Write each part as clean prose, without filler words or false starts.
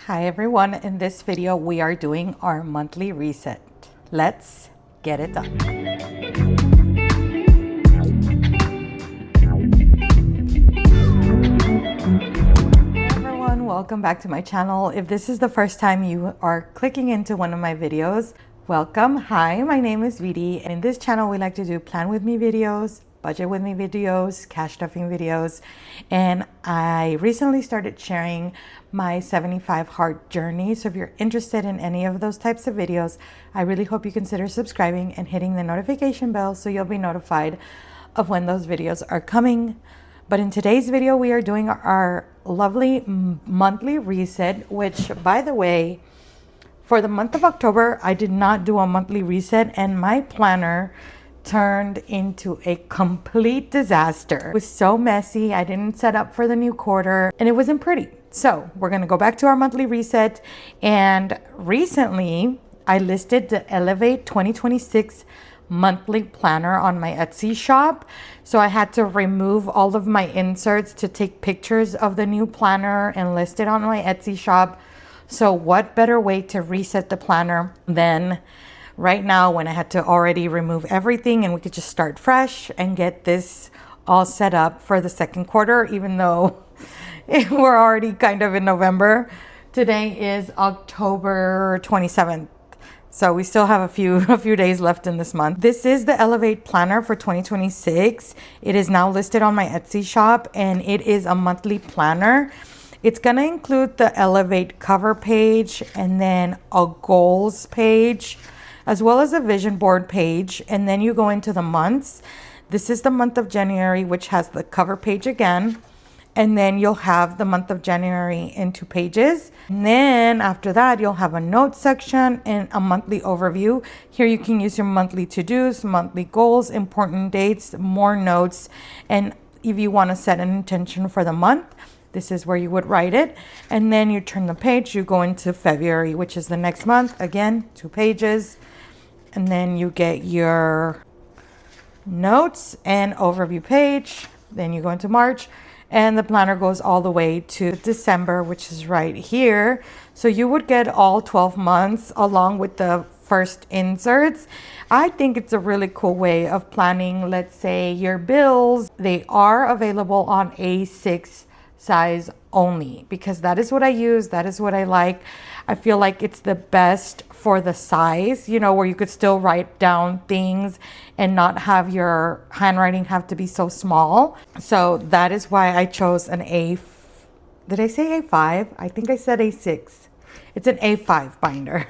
Hi everyone, in this video we are doing our monthly reset. Let's get it done. Hi everyone, welcome back to my channel. If this is the first time you are clicking into one of my videos, welcome. Hi, my name is Vidi, and in this channel we like to do plan with me videos, budget with me videos, cash stuffing videos, and I recently started sharing my 75 hard journey. So if you're interested in any of those types of videos, I really hope you consider subscribing and hitting the notification bell so you'll be notified of when those videos are coming. But in today's video, we are doing our lovely monthly reset, which, by the way, for the month of October, I did not do a monthly reset, and my planner turned into a complete disaster. It was so messy. I didn't set up for the new quarter and it wasn't pretty. So we're going to go back to our monthly reset. And recently I listed the Elevate 2026 monthly planner on my Etsy shop. So I had to remove all of my inserts to take pictures of the new planner and list it on my Etsy shop. So what better way to reset the planner than right now when I had to already remove everything and we could just start fresh and get this all set up for the second quarter, even though we're already kind of in November. Today is October 27th. So we still have a few days left in this month. This is the Elevate Planner for 2026. It is now listed on my Etsy shop and it is a monthly planner. It's going to include the Elevate cover page and then a goals page, as well as a vision board page. And then you go into the months. This is the month of January, which has the cover page again. And then you'll have the month of January in 2 pages. And then after that, you'll have a notes section and a monthly overview. Here you can use your monthly to-dos, monthly goals, important dates, more notes. And if you want to set an intention for the month, this is where you would write it. And then you turn the page, you go into February, which is the next month. Again, 2 pages. And then you get your notes and overview page. Then you go into March, and the planner goes all the way to December, which is right here. So you would get all 12 months along with the first inserts. I think it's a really cool way of planning, let's say, your bills. They are available on A6 size only because that is what I use. That is what I like. I feel like it's the best for the size, you know, where you could still write down things and not have your handwriting have to be so small. So that is why I chose an did I say A5? I think I said A6. It's an A5 binder.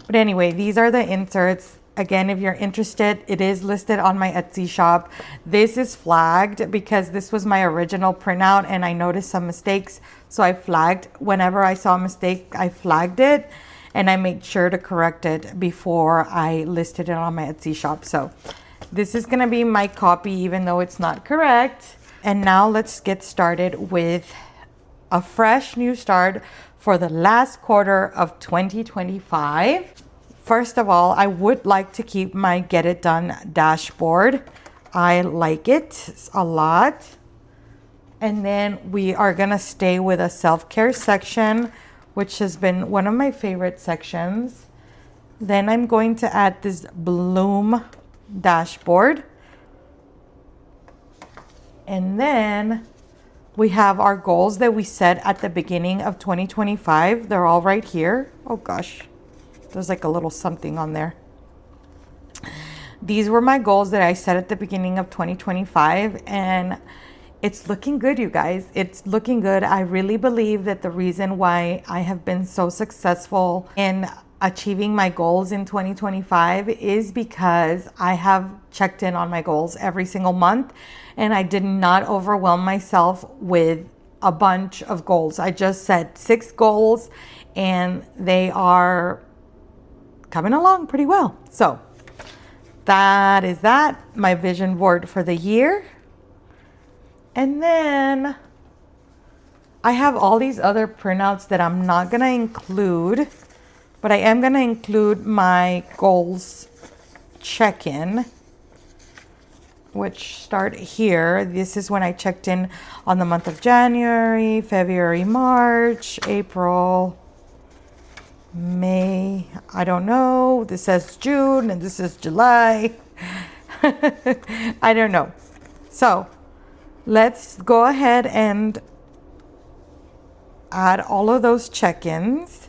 But anyway, these are the inserts. Again, if you're interested, it is listed on my Etsy shop. This is flagged because this was my original printout and I noticed some mistakes. So I flagged, whenever I saw a mistake, I flagged it and I made sure to correct it before I listed it on my Etsy shop. So this is gonna be my copy, even though it's not correct. And now let's get started with a fresh new start for the last quarter of 2025. First of all, I would like to keep my Get It Done dashboard. I like it a lot. And then we are going to stay with a self-care section, which has been one of my favorite sections. Then I'm going to add this Bloom dashboard. And then we have our goals that we set at the beginning of 2025. They're all right here. Oh gosh. There's like a little something on there. These were my goals that I set at the beginning of 2025 and it's looking good, you guys. It's looking good. I really believe that the reason why I have been so successful in achieving my goals in 2025 is because I have checked in on my goals every single month and I did not overwhelm myself with a bunch of goals. I just set 6 goals and they are coming along pretty well. So that is that, my vision board for the year. And then I have all these other printouts that I'm not going to include, but I am going to include my goals check-in. which start here. This is when I checked in on the month of January, February, March, April, May. I don't know. This says June and this is July. I don't know. So let's go ahead and add all of those check-ins.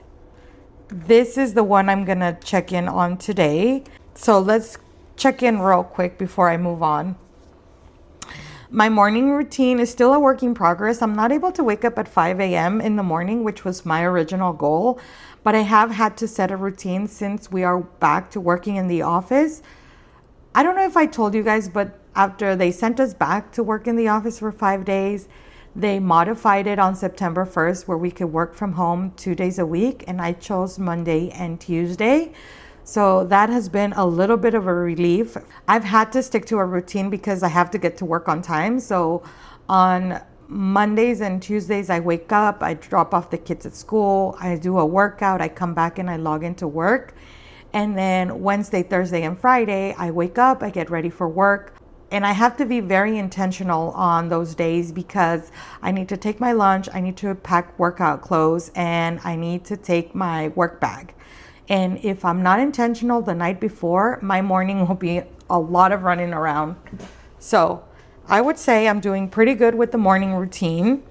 This is the one I'm gonna check in on today. So let's check in real quick before I move on. My morning routine is still a work in progress. I'm not able to wake up at 5 a.m. in the morning, which was my original goal, but I have had to set a routine since we are back to working in the office. I don't know if I told you guys, but after they sent us back to work in the office for 5 days, they modified it on September 1st where we could work from home 2 days a week, and I chose Monday and Tuesday. So that has been a little bit of a relief. I've had to stick to a routine because I have to get to work on time. So on Mondays and Tuesdays, I wake up, I drop off the kids at school, I do a workout, I come back and I log into work. And then Wednesday, Thursday, and Friday, I wake up, I get ready for work. And I have to be very intentional on those days because I need to take my lunch, I need to pack workout clothes, and I need to take my work bag. And if I'm not intentional the night before, my morning will be a lot of running around. So I would say I'm doing pretty good with the morning routine.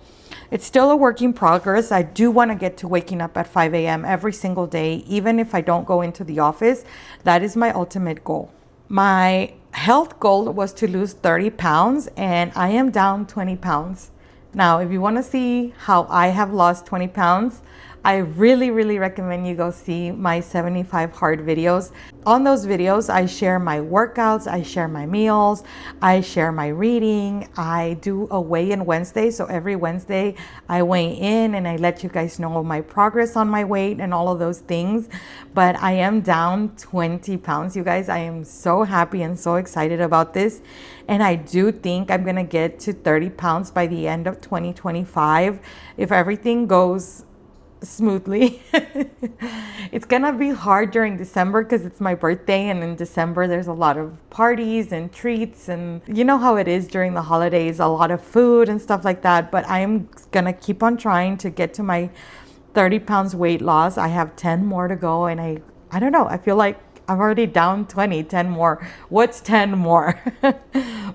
It's still a work in progress. I do want to get to waking up at 5 a.m. every single day, even if I don't go into the office. That is my ultimate goal. My health goal was to lose 30 pounds, and I am down 20 pounds. Now, if you want to see how I have lost 20 pounds, I really recommend you go see my 75 hard videos. On those videos, I share my workouts, I share my meals, I share my reading. I do a weigh-in Wednesday. So every Wednesday I weigh in and I let you guys know my progress on my weight and all of those things. But I am down 20 pounds, you guys. I am so happy and so excited about this. And I do think I'm gonna get to 30 pounds by the end of 2025 if everything goes smoothly. It's gonna be hard during December because it's my birthday, and in December there's a lot of parties and treats, and you know how it is during the holidays, a lot of food and stuff like that. But I'm gonna keep on trying to get to my 30 pounds weight loss. I have 10 more to go, and I don't know, I feel like I'm already down 20. 10 more. What's 10 more?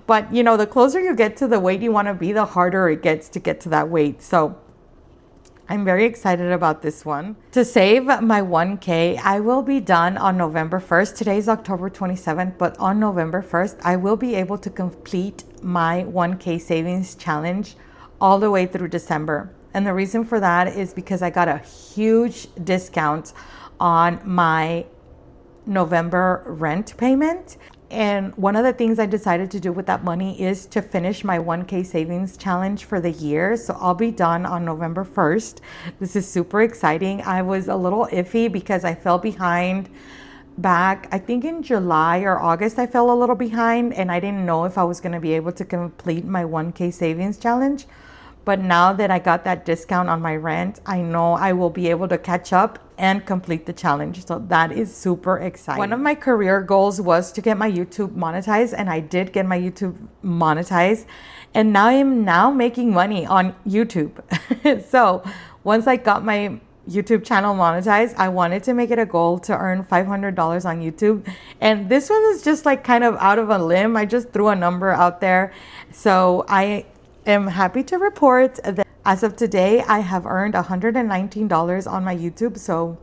But you know, the closer you get to the weight you want to be, the harder it gets to get to that weight. So I'm very excited about this one. To save my 1K, I will be done on November 1st. Today's October 27th, but on November 1st, I will be able to complete my 1K savings challenge all the way through December. And the reason for that is because I got a huge discount on my November rent payment. And one of the things I decided to do with that money is to finish my 1K savings challenge for the year. So I'll be done on November 1st. This is super exciting. I was a little iffy because I fell behind back, I think in July or August, I fell a little behind and I didn't know if I was going to be able to complete my 1K savings challenge. But now that I got that discount on my rent, I know I will be able to catch up and complete the challenge. So that is super exciting. One of my career goals was to get my YouTube monetized, and I did get my YouTube monetized. And now I am making money on YouTube. So once I got my YouTube channel monetized, I wanted to make it a goal to earn $500 on YouTube. And this one is just like kind of out of a limb. I just threw a number out there. So I am happy to report that as of today, I have earned $119 on my YouTube. So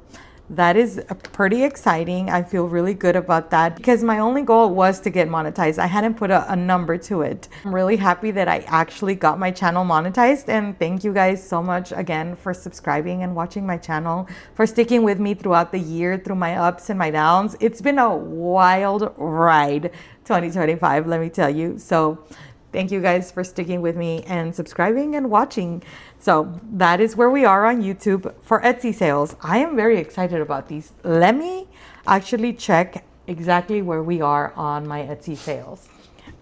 that is pretty exciting. I feel really good about that because my only goal was to get monetized. I hadn't put a number to it. I'm really happy that I actually got my channel monetized, and thank you guys so much again for subscribing and watching my channel, for sticking with me throughout the year, through my ups and my downs. It's been a wild ride, 2025, let me tell you. So thank you guys for sticking with me and subscribing and watching. So that is where we are on YouTube. For Etsy sales, I am very excited about these. Let me actually check exactly where we are on my Etsy sales.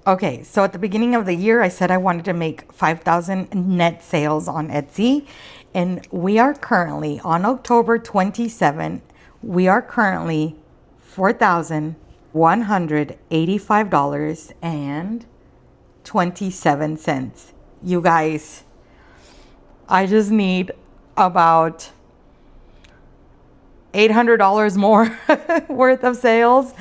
Okay, so at the beginning of the year, I said I wanted to make 5,000 net sales on Etsy. And we are currently on October 27, we are currently $4,185 and $1.27. You guys, I just need about $800 more worth of sales.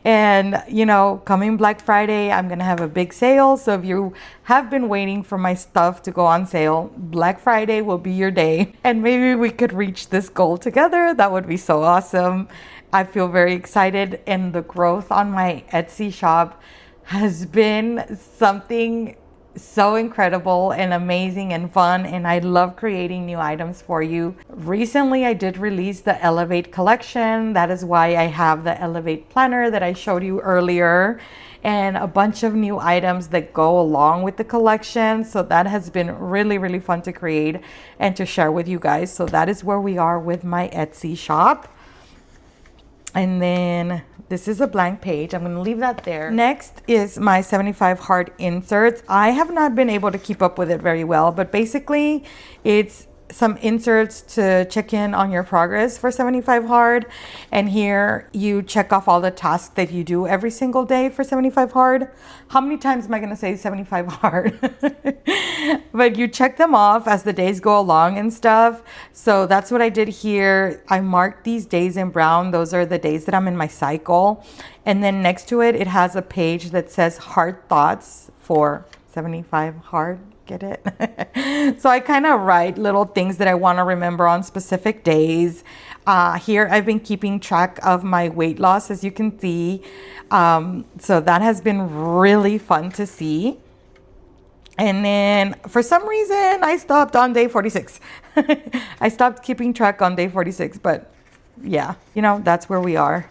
And you know, coming Black Friday, I'm gonna have a big sale. So if you have been waiting for my stuff to go on sale, Black Friday will be your day, and maybe we could reach this goal together. That would be so awesome. I feel very excited, and the growth on my Etsy shop has been something so incredible and amazing and fun, and I love creating new items for you. Recently I did release the Elevate collection. That is why I have the Elevate planner that I showed you earlier, and a bunch of new items that go along with the collection. So that has been really fun to create and to share with you guys. So that is where we are with my Etsy shop. And then this is a blank page. I'm going to leave that there. Next is my 75 hard inserts. I have not been able to keep up with it very well, but basically it's some inserts to check in on your progress for 75 hard. And here you check off all the tasks that you do every single day for 75 hard. How many times am I going to say 75 hard? But you check them off as the days go along and stuff. So that's what I did here. I marked these days in brown. Those are the days that I'm in my cycle. And then next to it, it has a page that says hard thoughts for 75 hard. Get it? So I kind of write little things that I want to remember on specific days. Here I've been keeping track of my weight loss, as you can see. So that has been really fun to see. And then for some reason I stopped on day 46. I stopped keeping track on day 46, but yeah, you know, that's where we are.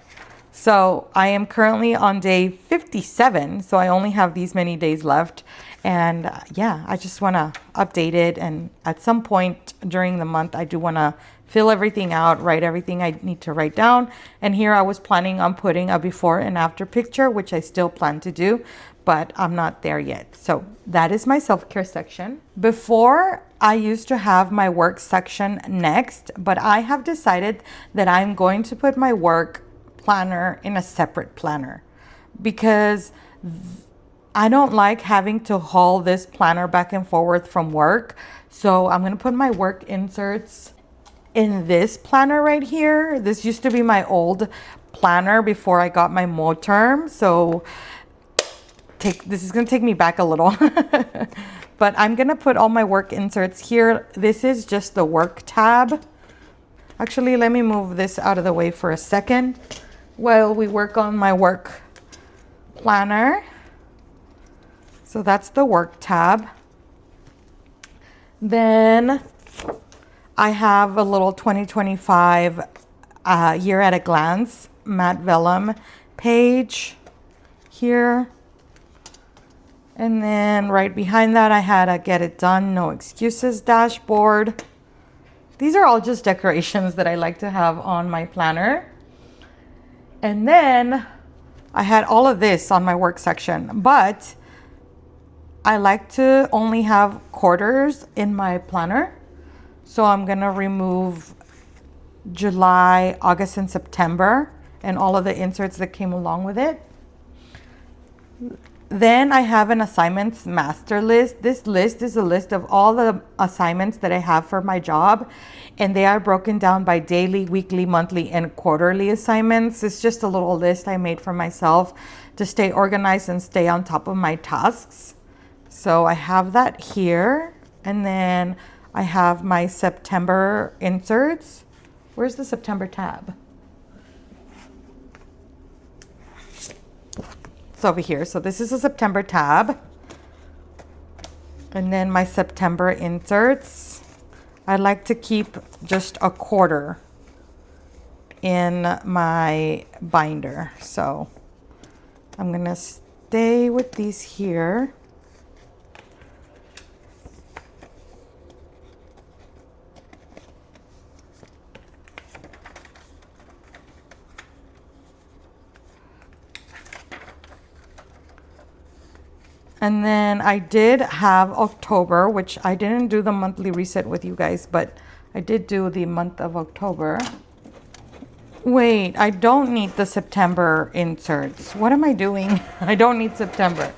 So I am currently on day 57. So I only have these many days left. And yeah, I just want to update it. And at some point during the month, I do want to fill everything out, write everything I need to write down. And here I was planning on putting a before and after picture, which I still plan to do, but I'm not there yet. So that is my self-care section. Before, I used to have my work section next, but I have decided that I'm going to put my work planner in a separate planner because I don't like having to haul this planner back and forth from work. So I'm going to put my work inserts in this planner right here. This used to be my old planner before I got my Moterm. So this is going to take me back a little. But I'm going to put all my work inserts here. This is just the work tab. Actually, let me move this out of the way for a second while we work on my work planner. So that's the work tab. Then I have a little 2025 year at a glance matte vellum page here. And then right behind that, I had a get it done, no excuses dashboard. These are all just decorations that I like to have on my planner. And then I had all of this on my work section, but I like to only have quarters in my planner. So I'm going to remove July, August, and September and all of the inserts that came along with it. Then I have an assignments master list. This list is a list of all the assignments that I have for my job, and they are broken down by daily, weekly, monthly, and quarterly assignments. It's just a little list I made for myself to stay organized and stay on top of my tasks. So I have that here, and then I have my September inserts. Where's the September tab? It's over here. So this is a September tab. And then my September inserts. I like to keep just a quarter in my binder. So I'm going to stay with these here. And then I did have October, which I didn't do the monthly reset with you guys, but I did do the month of October. Wait, I don't need the September inserts. What am I doing? I don't need September.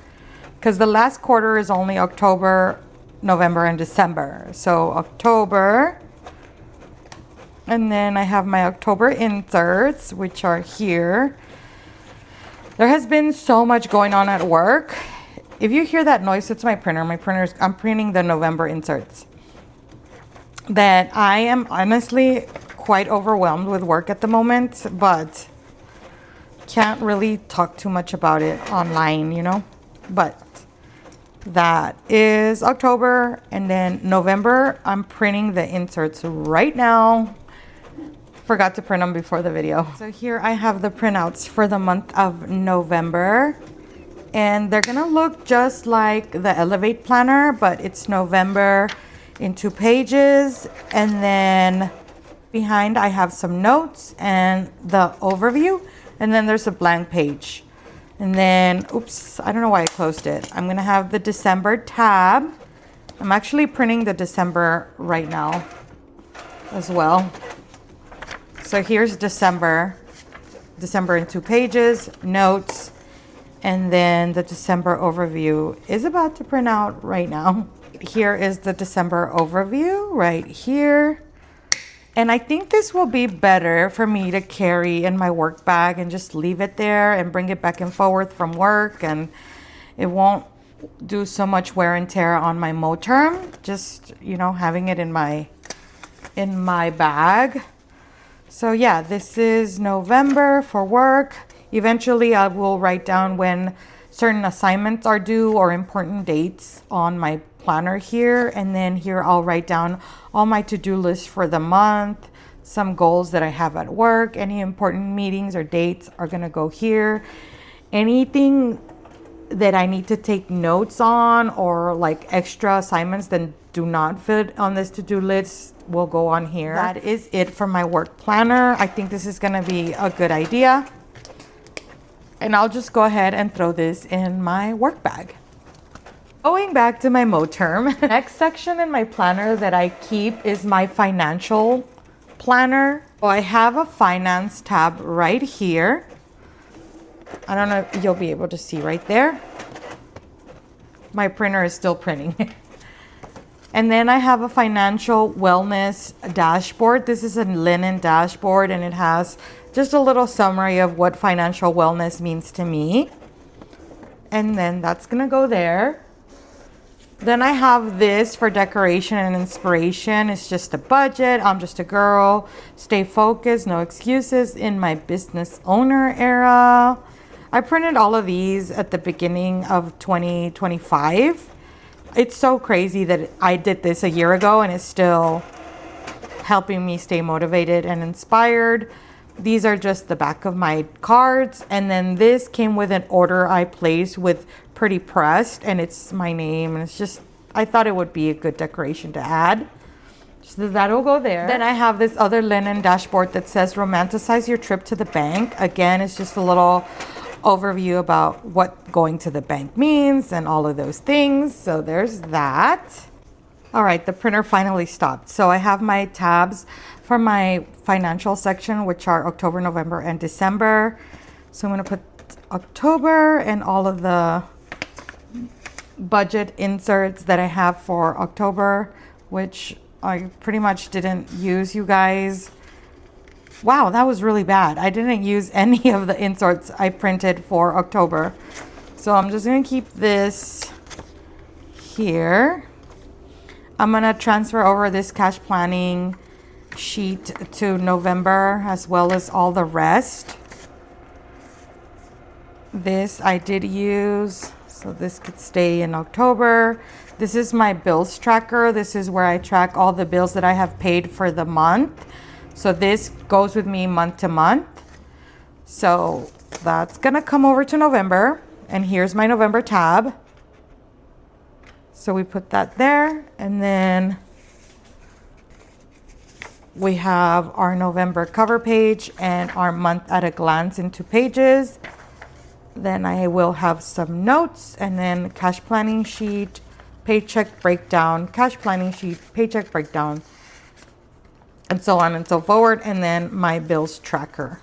because the last quarter is only October, November, and December. So October, and then I have my October inserts, which are here. There has been so much going on at work. If you hear that noise, it's my printer. I'm printing the November inserts. That I am honestly quite overwhelmed with work at the moment, but can't really talk too much about it online, you know. But that is October, and then November, I'm printing the inserts right now. Forgot to print them before the video. So here I have the printouts for the month of November, and they're gonna look just like the Elevate planner, but it's November in 2 pages, and then behind I have some notes and the overview, and then there's a blank page. And then, oops, I don't know why I closed it. I'm gonna have the December tab. I'm actually printing the December right now as well. So here's December in 2 pages, notes, and then the December overview is about to print out right now. Here is the December overview right here. And I think this will be better for me to carry in my work bag and just leave it there and bring it back and forth from work, and it won't do so much wear and tear on my motorm, just, you know, having it in my bag. So yeah, this is November for work. Eventually I will write down when certain assignments are due or important dates on my planner here, and then here I'll write down all my to-do lists for the month, some goals that I have at work, any important meetings or dates are gonna go here. Anything that I need to take notes on or like extra assignments that do not fit on this to-do list will go on here. That is it for my work planner. I think this is gonna be a good idea. And I'll just go ahead and throw this in my work bag. Going back to my moterm, next section in my planner that I keep is my financial planner. So I have a finance tab right here. I don't know if you'll be able to see right there. My printer is still printing. And then I have a financial wellness dashboard. This is a linen dashboard, and it has just a little summary of what financial wellness means to me. And then that's gonna go there. Then I have this for decoration and inspiration. It's just a budget. I'm just a girl. Stay focused, no excuses in my business owner era. I printed all of these at the beginning of 2025. It's so crazy that I did this a year ago and it's still helping me stay motivated and inspired. These are just the back of my cards. And then this came with an order I placed with Pretty Pressed, and it's my name, and it's just, I thought it would be a good decoration to add. So that'll go there. Then I have this other linen dashboard that says romanticize your trip to the bank. Again, it's just a little overview about what going to the bank means and all of those things. So there's that. All right, the printer finally stopped. So I have my tabs for my financial section, which are October, November, and December. So I'm gonna put October and all of the budget inserts that I have for October, which I pretty much didn't use, you guys. Wow, that was really bad. I didn't use any of the inserts I printed for October. So I'm just gonna keep this here. I'm gonna transfer over this cash planning sheet to November as well as all the rest. This I did use, so this could stay in October. This is my bills tracker. This is where I track all the bills that I have paid for the month. So this goes with me month to month. So that's gonna come over to November, and here's my November tab. So we put that there, and then we have our November cover page and our month at a glance in 2 pages. Then I will have some notes, and then cash planning sheet, paycheck breakdown, cash planning sheet, paycheck breakdown, and so on and so forward. And then my bills tracker.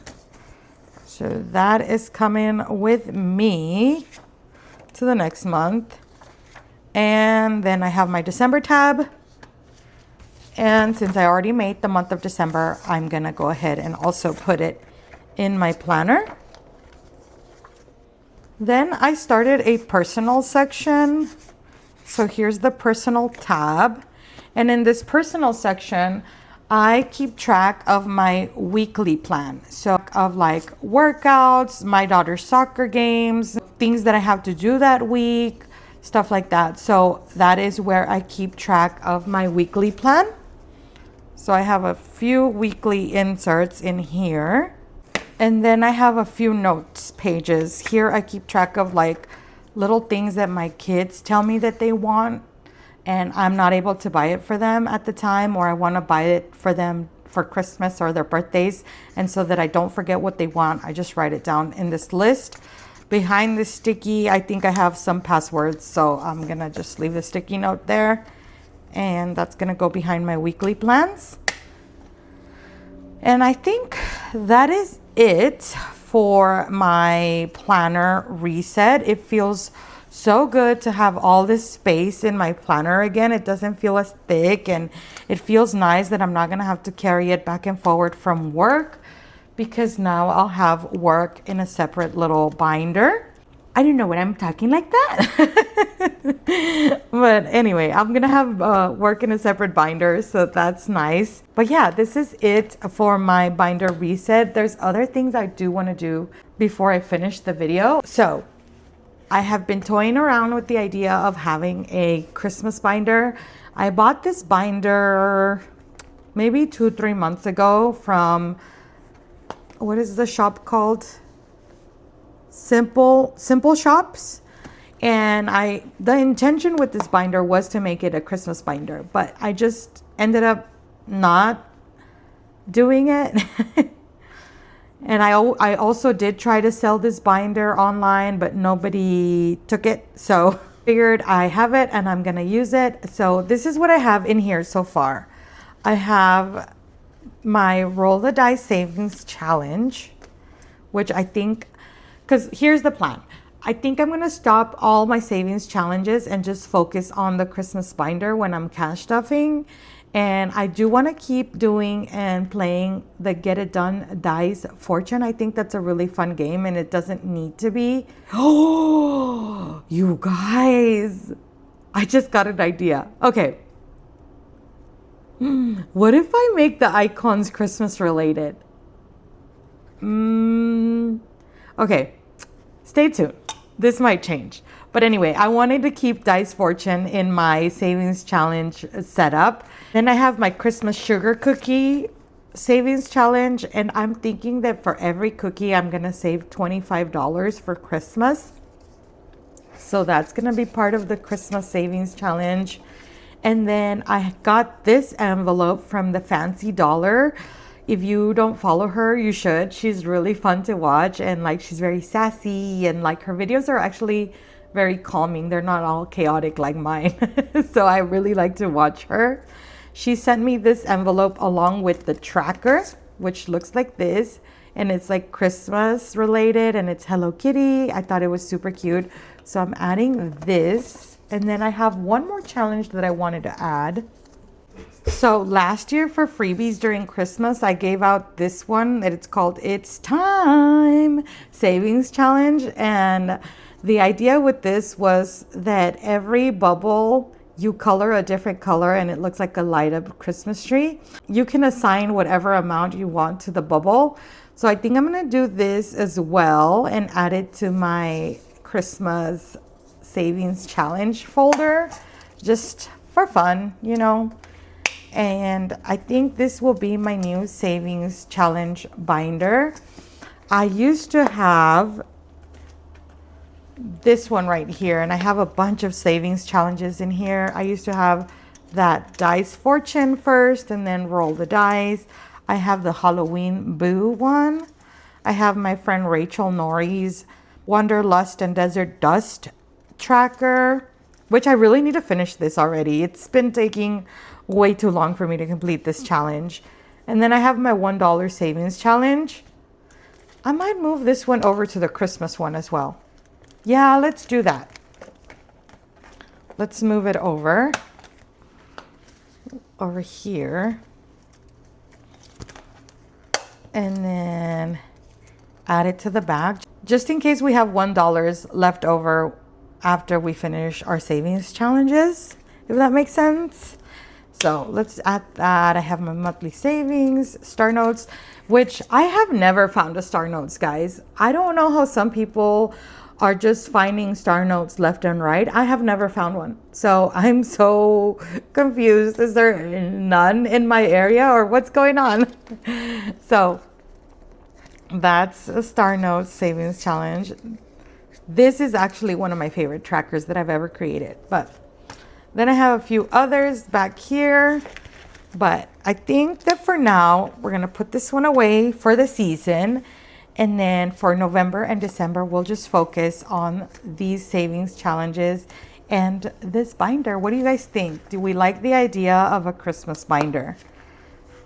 So that is coming with me to the next month. And then I have my December tab. And since I already made the month of December, I'm gonna go ahead and also put it in my planner. Then I started a personal section. So here's the personal tab. And in this personal section, I keep track of my weekly plan. So of like workouts, my daughter's soccer games, things that I have to do that week, stuff like that. So that is where I keep track of my weekly plan. So I have a few weekly inserts in here. And then I have a few notes pages. Here I keep track of like little things that my kids tell me that they want and I'm not able to buy it for them at the time, or I want to buy it for them for Christmas or their birthdays. And so that I don't forget what they want, I just write it down in this list. Behind this sticky, I think I have some passwords. So I'm going to just leave the sticky note there. And that's going to go behind my weekly plans. And I think that is it for my planner reset. It feels so good to have all this space in my planner again. It doesn't feel as thick, and it feels nice that I'm not going to have to carry it back and forward from work, because now I'll have work in a separate little binder. I don't know what I'm talking like that. But anyway, I'm going to have work in a separate binder. So that's nice. But yeah, this is it for my binder reset. There's other things I do want to do before I finish the video. So I have been toying around with the idea of having a Christmas binder. I bought this binder maybe 2-3 months ago from, what is the shop called? Simple Shops. And the intention with this binder was to make it a Christmas binder, but I just ended up not doing it. And I also did try to sell this binder online, but nobody took it. So figured I have it and I'm gonna use it. So this is what I have in here so far. I have my Roll the Dice Savings Challenge, which I think, because here's the plan. I think I'm going to stop all my savings challenges and just focus on the Christmas binder when I'm cash stuffing. And I do want to keep doing and playing the Get It Done Dice Fortune. I think that's a really fun game, and it doesn't need to be. Oh, you guys, I just got an idea. Okay. What if I make the icons Christmas related? Okay, stay tuned. This might change. But anyway, I wanted to keep Dice Fortune in my savings challenge setup. Then I have my Christmas sugar cookie savings challenge. And I'm thinking that for every cookie, I'm going to save $25 for Christmas. So that's going to be part of the Christmas savings challenge. And then I got this envelope from the Fancy Dollar. If you don't follow her, you should. She's really fun to watch, and like she's very sassy, and like her videos are actually very calming. They're not all chaotic like mine. So I really like to watch her. She sent me this envelope along with the tracker, which looks like this, and it's like Christmas related, and it's Hello Kitty. I thought it was super cute. So I'm adding this. And then I have one more challenge that I wanted to add. So last year for freebies during Christmas, I gave out this one that it's called It's Time Savings Challenge. And the idea with this was that every bubble, you color a different color and it looks like a light up Christmas tree. You can assign whatever amount you want to the bubble. So I think I'm going to do this as well and add it to my Christmas savings challenge folder, just for fun, you know. And I think this will be my new savings challenge binder. I used to have this one right here, and I have a bunch of savings challenges in here. I used to have that Dice Fortune first and then Roll the Dice. I have the Halloween Boo one. I have my friend Rachel Norrie's Wanderlust and Desert Dust tracker, which I really need to finish this already. It's been taking way too long for me to complete this challenge. And then I have my $1 savings challenge. I might move this one over to the Christmas one as well. Yeah, let's do that. let's move it over here. And then add it to the bag, just in case we have $1 left over after we finish our savings challenges, if that makes sense. So let's add that. I have my monthly savings, star notes, which I have never found a star notes, guys. I don't know how some people are just finding star notes left and right. I have never found one. So I'm so confused. Is there none in my area or what's going on? So that's a star notes savings challenge. This is actually one of my favorite trackers that I've ever created. But then I have a few others back here. But I think that for now, we're going to put this one away for the season. And then for November and December, we'll just focus on these savings challenges and this binder. What do you guys think? Do we like the idea of a Christmas binder?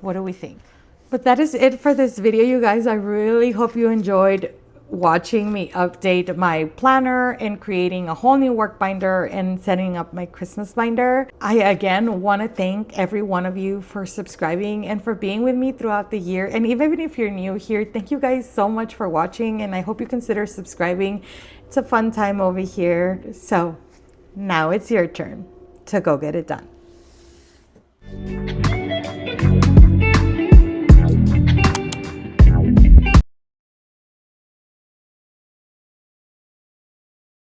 What do we think? But that is it for this video, you guys. I really hope you enjoyed watching me update my planner and creating a whole new work binder and setting up my Christmas binder. I again want to thank every one of you for subscribing and for being with me throughout the year. And even if you're new here, thank you guys so much for watching, and I hope you consider subscribing. It's a fun time over here. So now it's your turn to go get it done.